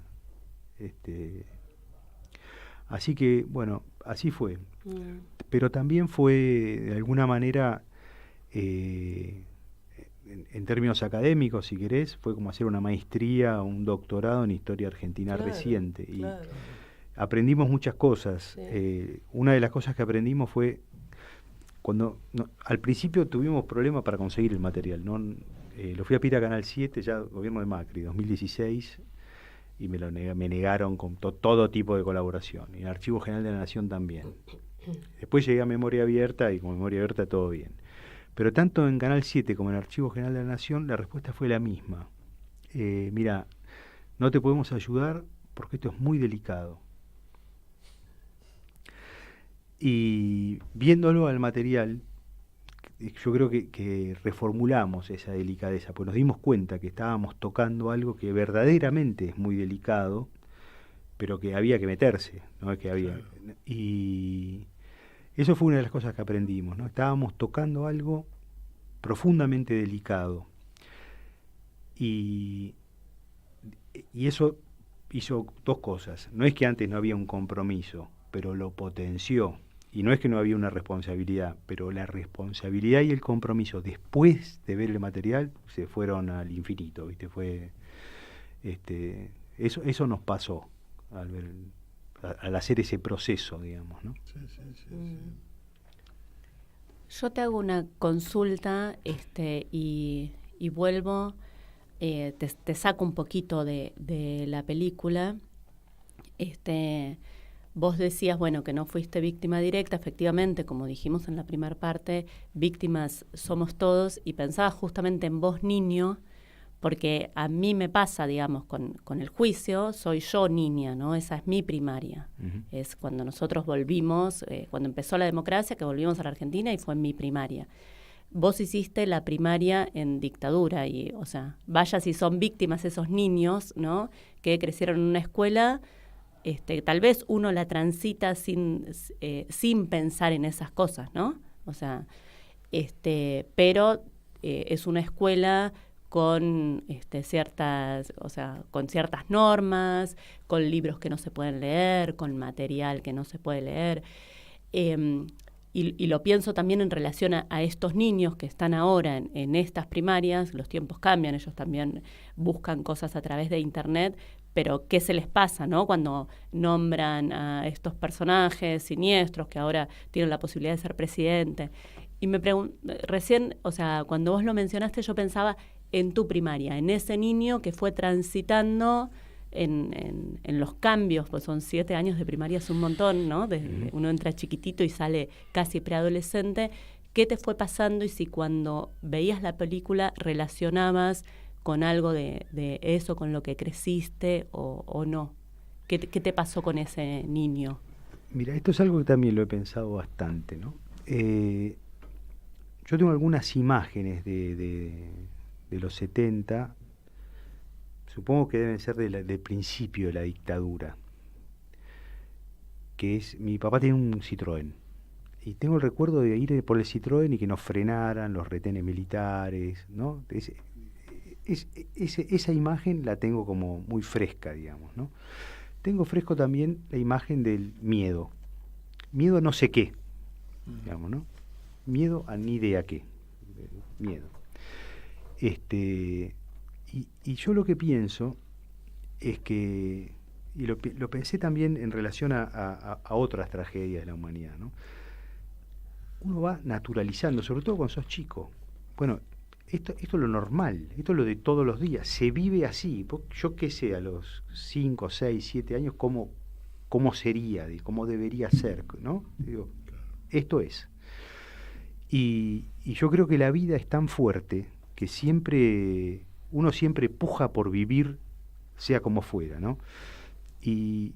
así que, bueno, así fue. Pero también fue, de alguna manera, en términos académicos, si querés, fue como hacer una maestría o un doctorado en historia argentina reciente. Y aprendimos muchas cosas. Sí. Una de las cosas que aprendimos fue, al principio tuvimos problemas para conseguir el material, ¿no? Lo fui a pedir a Canal 7, ya gobierno de Macri, 2016, y me negaron con todo tipo de colaboración, y el Archivo General de la Nación también. Después llegué a Memoria Abierta, y con Memoria Abierta todo bien. Pero tanto en Canal 7 como en el Archivo General de la Nación, la respuesta fue la misma. Mira, no te podemos ayudar porque esto es muy delicado. Y viéndolo al material, yo creo que reformulamos esa delicadeza, pues nos dimos cuenta que estábamos tocando algo que verdaderamente es muy delicado, pero que había que meterse, ¿no? Que había, claro. Y eso fue una de las cosas que aprendimos, ¿no? Estábamos tocando algo profundamente delicado. Y eso hizo dos cosas. No es que antes no había un compromiso, pero lo potenció. Y no es que no había una responsabilidad, pero la responsabilidad y el compromiso después de ver el material se fueron al infinito, ¿viste? Fue eso nos pasó al hacer ese proceso, digamos, ¿no? Sí. Yo te hago una consulta y vuelvo, te saco un poquito de la película. Vos decías, bueno, que no fuiste víctima directa. Efectivamente, como dijimos en la primera parte, víctimas somos todos, y pensaba justamente en vos, niño, porque a mí me pasa, digamos, con el juicio, soy yo niña, ¿no? Esa es mi primaria. Uh-huh. Es cuando nosotros volvimos, cuando empezó la democracia, que volvimos a la Argentina, y fue en mi primaria. Vos hiciste la primaria en dictadura, y, o sea, vaya si son víctimas esos niños, ¿no? Que crecieron en una escuela. Tal vez uno la transita sin pensar en esas cosas, ¿no? O sea, pero es una escuela con ciertas normas, con libros que no se pueden leer, con material que no se puede leer. Y lo pienso también en relación a estos niños que están ahora en estas primarias. Los tiempos cambian, ellos también buscan cosas a través de Internet, pero ¿qué se les pasa, no? Cuando nombran a estos personajes siniestros que ahora tienen la posibilidad de ser presidente. Y me recién, o sea, cuando vos lo mencionaste, yo pensaba en tu primaria, en ese niño que fue transitando en los cambios, pues son 7 años de primaria, es un montón, ¿no? Uno entra chiquitito y sale casi preadolescente. ¿Qué te fue pasando, y si cuando veías la película relacionabas con algo de eso, con lo que creciste o no? ¿Qué te pasó con ese niño? Mira, esto es algo que también lo he pensado bastante, ¿no? Yo tengo algunas imágenes de los 70, supongo que deben ser del principio de la dictadura, que es, mi papá tenía un Citroën, y tengo el recuerdo de ir por el Citroën y que nos frenaran los retenes militares, ¿no? Esa imagen la tengo como muy fresca, digamos, ¿no? Tengo fresco también la imagen del miedo a no sé qué, digamos, ¿no? Miedo a ni idea qué, miedo. Y yo lo que pienso es que, y lo pensé también en relación a otras tragedias de la humanidad, ¿no? Uno va naturalizando, sobre todo cuando sos chico. Bueno, esto es lo normal, esto es lo de todos los días, se vive así. Yo qué sé, a los 5, 6, 7 años, cómo sería, cómo debería ser, ¿no? Digo, esto es. Y yo creo que la vida es tan fuerte que uno siempre puja por vivir, sea como fuera, ¿no? Y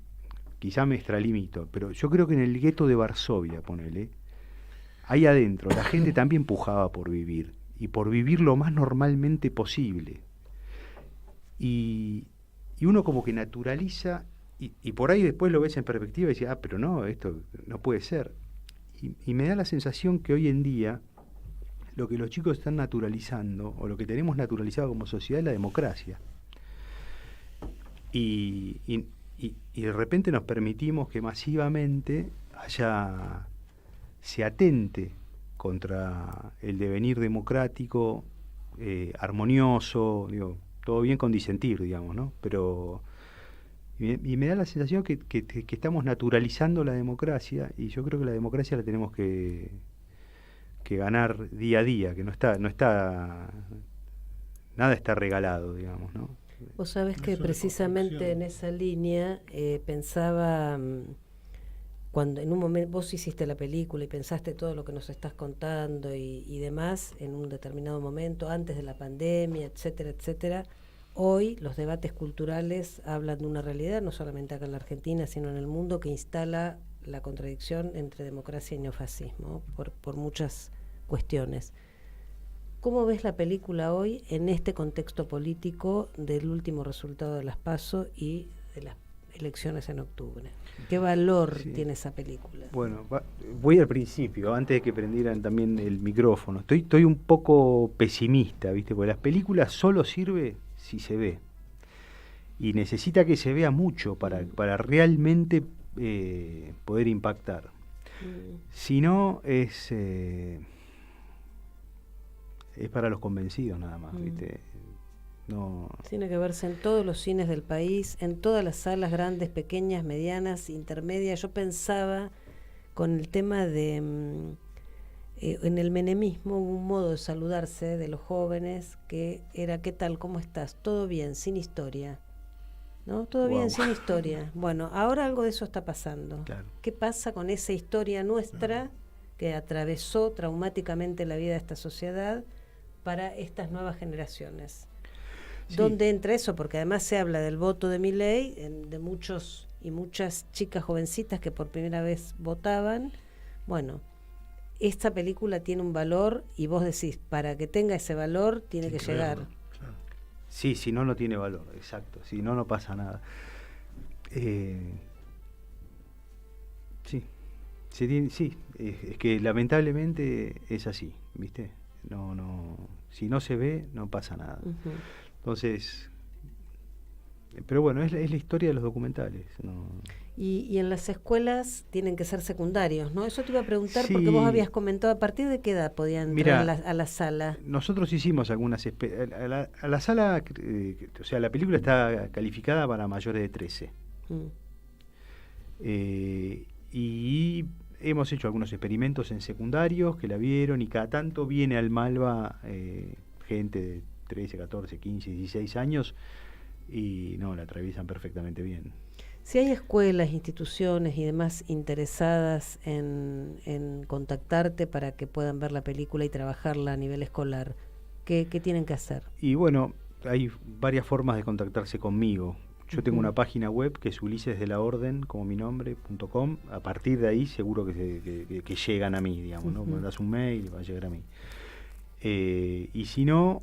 quizá me extralimito, pero yo creo que en el gueto de Varsovia, ponele, ahí adentro, la gente también pujaba por vivir, y por vivir lo más normalmente posible. Y uno como que naturaliza, y por ahí después lo ves en perspectiva y dices, pero no, esto no puede ser. Y me da la sensación que hoy en día lo que los chicos están naturalizando, o lo que tenemos naturalizado como sociedad, es la democracia. Y de repente nos permitimos que masivamente se atente contra el devenir democrático, armonioso, digo, todo bien con disentir, digamos, ¿no? Pero y me da la sensación que estamos naturalizando la democracia, y yo creo que la democracia la tenemos que ganar día a día, que no está nada está regalado, digamos, ¿no? Vos sabés que precisamente en esa línea pensaba, cuando en un momento vos hiciste la película y pensaste todo lo que nos estás contando y demás, en un determinado momento, antes de la pandemia, etcétera, etcétera. Hoy los debates culturales hablan de una realidad, no solamente acá en la Argentina, sino en el mundo, que instala la contradicción entre democracia y neofascismo, por muchas cuestiones. ¿Cómo ves la película hoy en este contexto político del último resultado de las PASO y de las elecciones en octubre? ¿Qué valor tiene esa película? Bueno, voy al principio, antes de que prendieran también el micrófono. Estoy un poco pesimista, ¿viste? Porque las películas solo sirve si se ve. Y necesita que se vea mucho para realmente poder impactar. Si no, es para los convencidos nada más, ¿viste? No. Tiene que verse en todos los cines del país, en todas las salas grandes, pequeñas, medianas, intermedias. Yo pensaba con el tema de en el menemismo hubo un modo de saludarse de los jóvenes que era ¿qué tal? ¿Cómo estás? Todo bien, sin historia. ¿No? Todo bien, sin historia. Bueno, ahora algo de eso está pasando. Claro. ¿Qué pasa con esa historia nuestra que atravesó traumáticamente la vida de esta sociedad para estas nuevas generaciones? Sí. ¿Dónde entra eso? Porque además se habla del voto de Milei, de muchos y muchas chicas jovencitas que por primera vez votaban. Bueno, esta película tiene un valor y vos decís, para que tenga ese valor tiene que llegar. Sí, si no, no tiene valor, exacto. Si no, no pasa nada. Sí, es que lamentablemente es así, ¿viste? No, si no se ve, no pasa nada. Uh-huh. Entonces, pero bueno, es la historia de los documentales, ¿no? Y en las escuelas tienen que ser secundarios, ¿no? Eso te iba a preguntar porque vos habías comentado, ¿a partir de qué edad podían entrar a la sala? Nosotros hicimos algunas... A la sala, o sea, la película está calificada para mayores de 13. Y hemos hecho algunos experimentos en secundarios que la vieron y cada tanto viene al Malva gente de 13, 14, 15, 16 años y no, la atraviesan perfectamente bien. Si hay escuelas, instituciones y demás interesadas en contactarte para que puedan ver la película y trabajarla a nivel escolar, ¿qué tienen que hacer? Y bueno, hay varias formas de contactarse conmigo. Yo tengo una página web que es ulisesdelaorden, como mi nombre, .com. A partir de ahí seguro que llegan a mí, digamos, ¿no? Mandas un mail y va a llegar a mí. Y si no,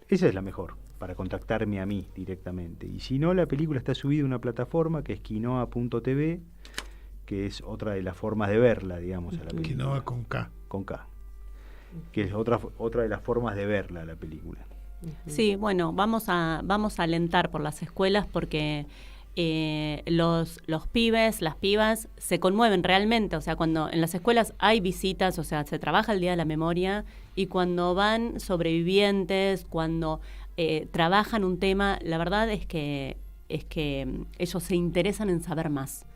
esa es la mejor, para contactarme a mí directamente. Y si no, la película está subida a una plataforma que es quinoa.tv, que es otra de las formas de verla, digamos, a la película. Quinoa con K. Con K. Que es otra de las formas de verla a la película. Sí, bueno, vamos a alentar por las escuelas porque los pibes, las pibas se conmueven realmente, o sea, cuando en las escuelas hay visitas, o sea, se trabaja el Día de la Memoria y cuando van sobrevivientes, cuando trabajan un tema, la verdad es que ellos se interesan en saber más.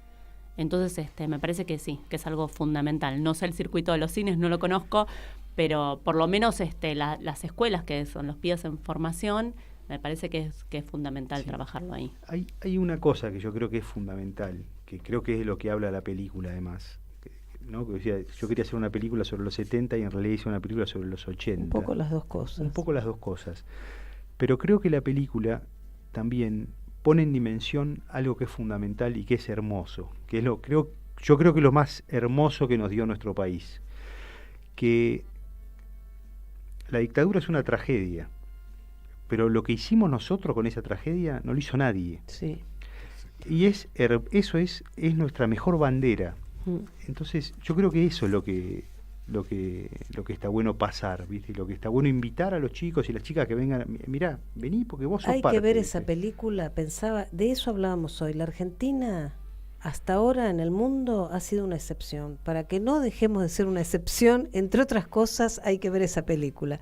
Entonces, me parece que sí, que es algo fundamental. No sé el circuito de los cines, no lo conozco, pero por lo menos las escuelas, que son los pibes en formación, me parece que es fundamental trabajarlo ahí. Hay una cosa que yo creo que es fundamental, que creo que es de lo que habla la película además, ¿no? Que decía, yo quería hacer una película sobre los 70 y en realidad hice una película sobre los 80. Un poco las dos cosas. Pero creo que la película también pone en dimensión algo que es fundamental y que es hermoso, que es yo creo que lo más hermoso que nos dio nuestro país, que la dictadura es una tragedia, pero lo que hicimos nosotros con esa tragedia no lo hizo nadie. Sí. Y eso es nuestra mejor bandera. Entonces, yo creo que eso es lo que está bueno pasar, ¿viste? Lo que está bueno invitar a los chicos y las chicas que vengan, mirá, vení porque vos sos parte. Hay que ver esa película, pensaba, de eso hablábamos hoy. La Argentina hasta ahora en el mundo ha sido una excepción. Para que no dejemos de ser una excepción, entre otras cosas, hay que ver esa película.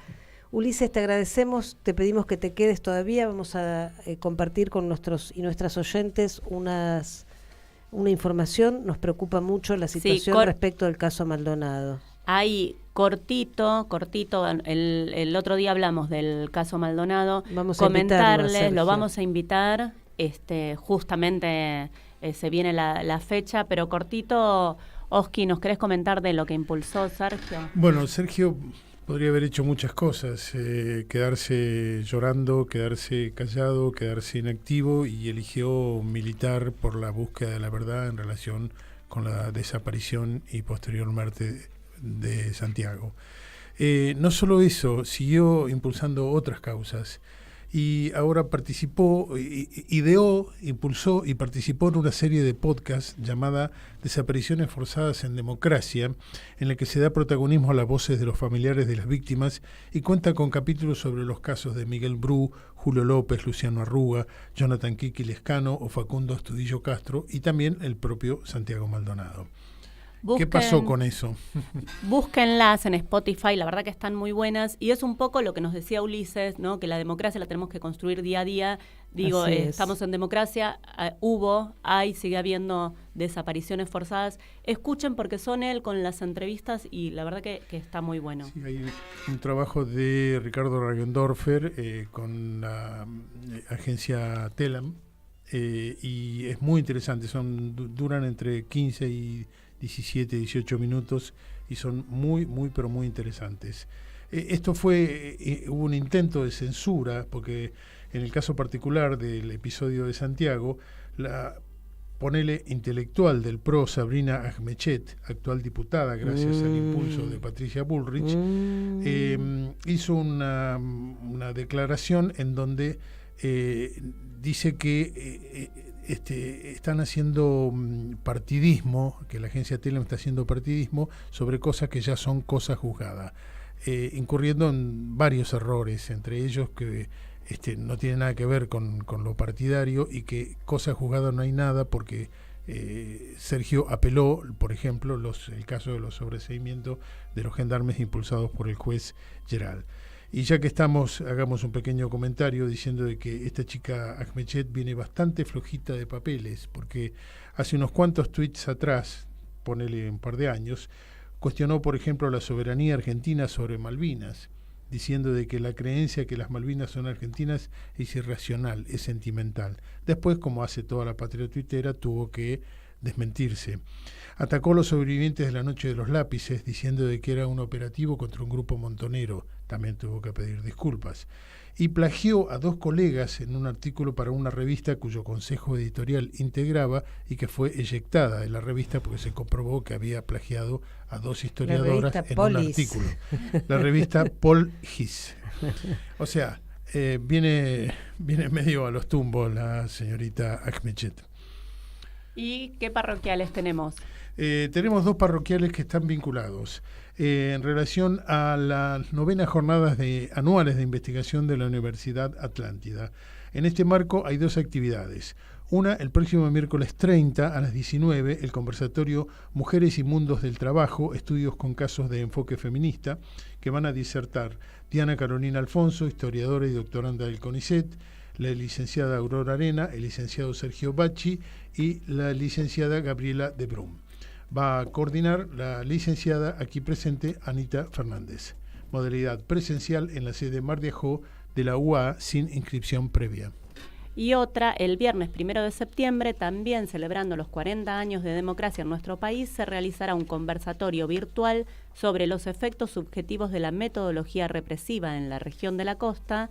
Ulises, te agradecemos, te pedimos que te quedes todavía, vamos a compartir con nuestros y nuestras oyentes una información. Nos preocupa mucho la situación respecto del caso Maldonado. Hay cortito, el otro día hablamos del caso Maldonado, comentarles, lo vamos a invitar, justamente se viene la fecha, pero cortito, Oski, ¿nos querés comentar de lo que impulsó Sergio? Bueno, Sergio podría haber hecho muchas cosas, quedarse llorando, quedarse callado, quedarse inactivo, y eligió militar por la búsqueda de la verdad en relación con la desaparición y posterior muerte de Santiago. No solo eso, siguió impulsando otras causas y ahora participó, ideó, impulsó y participó en una serie de podcasts llamada Desapariciones Forzadas en Democracia, en la que se da protagonismo a las voces de los familiares de las víctimas y cuenta con capítulos sobre los casos de Miguel Bru, Julio López, Luciano Arruga, Jonathan Kiki Lescano o Facundo Astudillo Castro y también el propio Santiago Maldonado. ¿Qué pasó con eso? Búsquenlas en Spotify, la verdad que están muy buenas y es un poco lo que nos decía Ulises, ¿no? Que la democracia la tenemos que construir día a día. Digo, estamos en democracia, sigue habiendo desapariciones forzadas. Escuchen porque son él con las entrevistas y la verdad que está muy bueno. Sí, hay un trabajo de Ricardo Regendorfer con la agencia Telam y es muy interesante, duran entre 15 y 17, 18 minutos y son muy, pero muy interesantes. Esto hubo un intento de censura, porque en el caso particular del episodio de Santiago, la ponele intelectual del PRO, Sabrina Ahmechet, actual diputada gracias al impulso de Patricia Bullrich, hizo una declaración en donde dice que están haciendo partidismo, que la agencia Telam está haciendo partidismo sobre cosas que ya son cosas juzgadas, incurriendo en varios errores, entre ellos que no tiene nada que ver con lo partidario y que cosas juzgadas no hay nada porque Sergio apeló, por ejemplo, el caso de los sobreseimientos de los gendarmes impulsados por el juez Geral. Y ya que estamos, hagamos un pequeño comentario diciendo de que esta chica Ahmechet viene bastante flojita de papeles, porque hace unos cuantos tweets atrás, ponele un par de años, cuestionó, por ejemplo, la soberanía argentina sobre Malvinas, diciendo de que la creencia que las Malvinas son argentinas es irracional, es sentimental. Después, como hace toda la patria tuitera, tuvo que desmentirse. Atacó a los sobrevivientes de la Noche de los Lápices, diciendo de que era un operativo contra un grupo montonero. También tuvo que pedir disculpas. Y plagió a 2 colegas en un artículo para una revista cuyo consejo editorial integraba y que fue eyectada de la revista porque se comprobó que había plagiado a 2 historiadoras en un artículo. La revista Polis. O sea, viene medio a los tumbos la señorita Ahmechet. ¿Y qué parroquiales tenemos? Tenemos 2 parroquiales que están vinculados en relación a las 9ª jornadas anuales de investigación de la Universidad Atlántida. En este marco hay 2 actividades. Una, el próximo miércoles 30 a las 19, el conversatorio Mujeres y Mundos del Trabajo, estudios con casos de enfoque feminista, que van a disertar Diana Carolina Alfonso, historiadora y doctoranda del CONICET, la licenciada Aurora Arena, el licenciado Sergio Bacci y la licenciada Gabriela de Brum. Va a coordinar la licenciada aquí presente Anita Fernández. Modalidad presencial en la sede Mar de Ajó de la UA sin inscripción previa. Y otra, el viernes 1 de septiembre, también celebrando los 40 años de democracia en nuestro país, se realizará un conversatorio virtual sobre los efectos subjetivos de la metodología represiva en la región de la costa.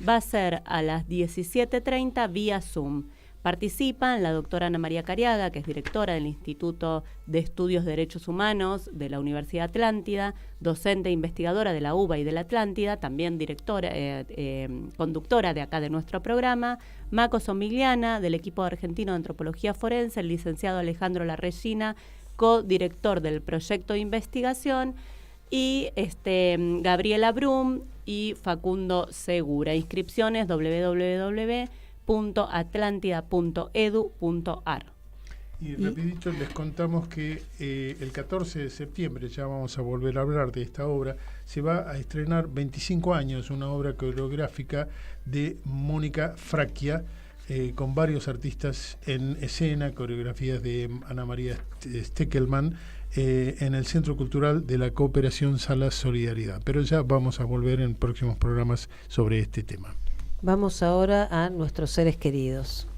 Va a ser a las 17:30 vía Zoom. Participan la doctora Ana María Cariaga, que es directora del Instituto de Estudios de Derechos Humanos de la Universidad Atlántida, docente e investigadora de la UBA y de la Atlántida, también conductora de acá de nuestro programa, Maco Somigliana, del equipo argentino de Antropología Forense, el licenciado Alejandro Larresina, co-director del proyecto de investigación, y Gabriela Brum y Facundo Segura. Inscripciones www.atlantida.edu.ar. Y rapidito les contamos que el 14 de septiembre, ya vamos a volver a hablar de esta obra, se va a estrenar 25 años, una obra coreográfica de Mónica Fracchia, con varios artistas en escena, coreografías de Ana María Steckelman, en el Centro Cultural de la Cooperación Sala Solidaridad. Pero ya vamos a volver en próximos programas sobre este tema. Vamos ahora a nuestros seres queridos.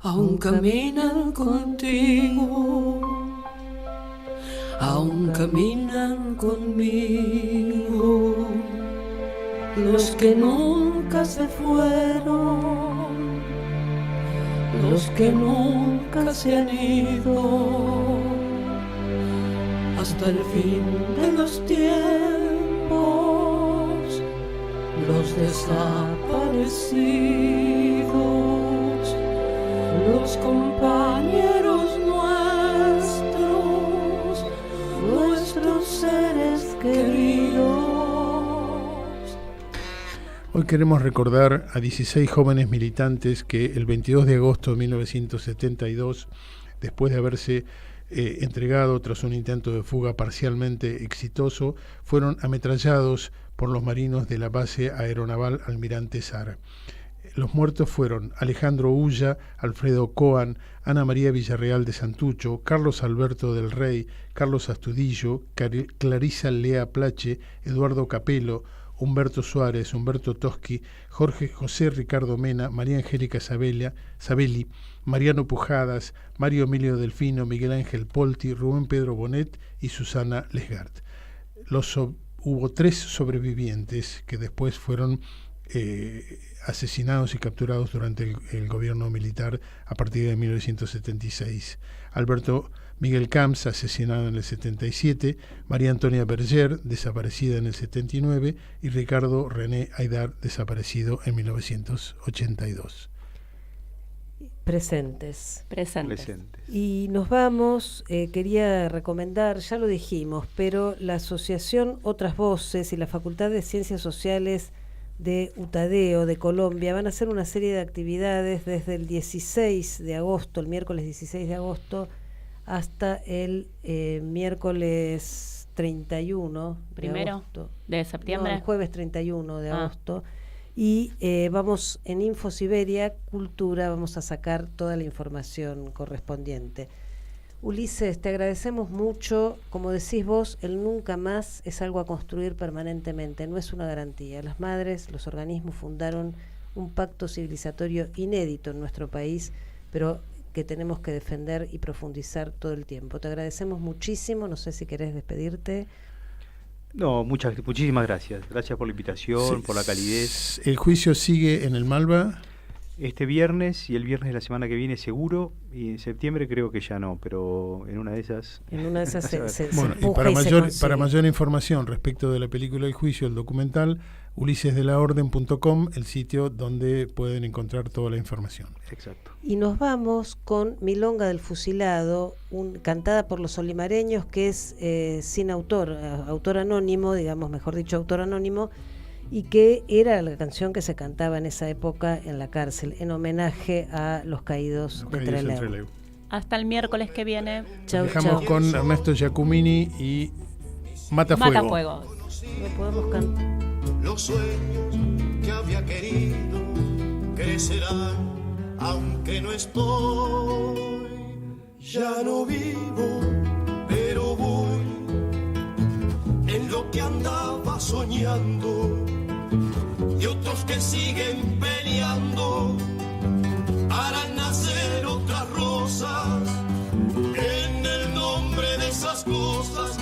aún caminan contigo, aún caminan conmigo, los que nunca se fueron, los que nunca se han ido, hasta el fin de los tiempos, los desaparecidos, los compañeros nuestros, nuestros seres queridos. Hoy queremos recordar a 16 jóvenes militantes que el 22 de agosto de 1972, después de haberse entregado tras un intento de fuga parcialmente exitoso, fueron ametrallados por los marinos de la base aeronaval Almirante Sara. Los muertos fueron Alejandro Ulla, Alfredo Coan, Ana María Villarreal de Santucho, Carlos Alberto del Rey, Carlos Astudillo, Clarisa Lea Plache, Eduardo Capello, Humberto Suárez, Humberto Toschi, Jorge José Ricardo Mena, María Angélica Sabelli, Mariano Pujadas, Mario Emilio Delfino, Miguel Ángel Polti, Rubén Pedro Bonet y Susana Lesgart. Hubo 3 sobrevivientes que después fueron asesinados y capturados durante el gobierno militar a partir de 1976. Alberto Miguel Camps, asesinado en el 77, María Antonia Berger, desaparecida en el 79, y Ricardo René Aydar, desaparecido en 1982. Presentes. Y nos vamos, quería recomendar, ya lo dijimos, pero la Asociación Otras Voces y la Facultad de Ciencias Sociales de Utadeo de Colombia van a hacer una serie de actividades desde el 16 de agosto, el miércoles 16 de agosto, hasta el miércoles 31 primero de agosto. ¿De septiembre? No, el jueves 31 de agosto. Y vamos en InfoSiberia Cultura, vamos a sacar toda la información correspondiente. Ulises, te agradecemos mucho. Como decís vos, el nunca más es algo a construir permanentemente, no es una garantía. Las madres, los organismos fundaron un pacto civilizatorio inédito en nuestro país, pero que tenemos que defender y profundizar todo el tiempo. Te agradecemos muchísimo, no sé si querés despedirte. No, muchísimas gracias. Gracias por la invitación, por la calidez. ¿El juicio sigue en el Malva? Este viernes y el viernes de la semana que viene seguro, y en septiembre creo que ya no, pero en una de esas... Bueno, y para mayor información respecto de la película El Juicio, el documental, ulisesdelaorden.com, el sitio donde pueden encontrar toda la información. Exacto. Y nos vamos con Milonga del Fusilado, cantada por los olimareños, que es sin autor anónimo, digamos, mejor dicho, autor anónimo, y que era la canción que se cantaba en esa época en la cárcel, en homenaje a los caídos de Trelew. Hasta el miércoles que viene. Chau, dejamos con Ernesto Giacomini y Matafuego. Matafuego. No podemos cantar. Los sueños que había querido crecerán, aunque no estoy. Ya no vivo, pero voy en lo que andaba soñando, y otros que siguen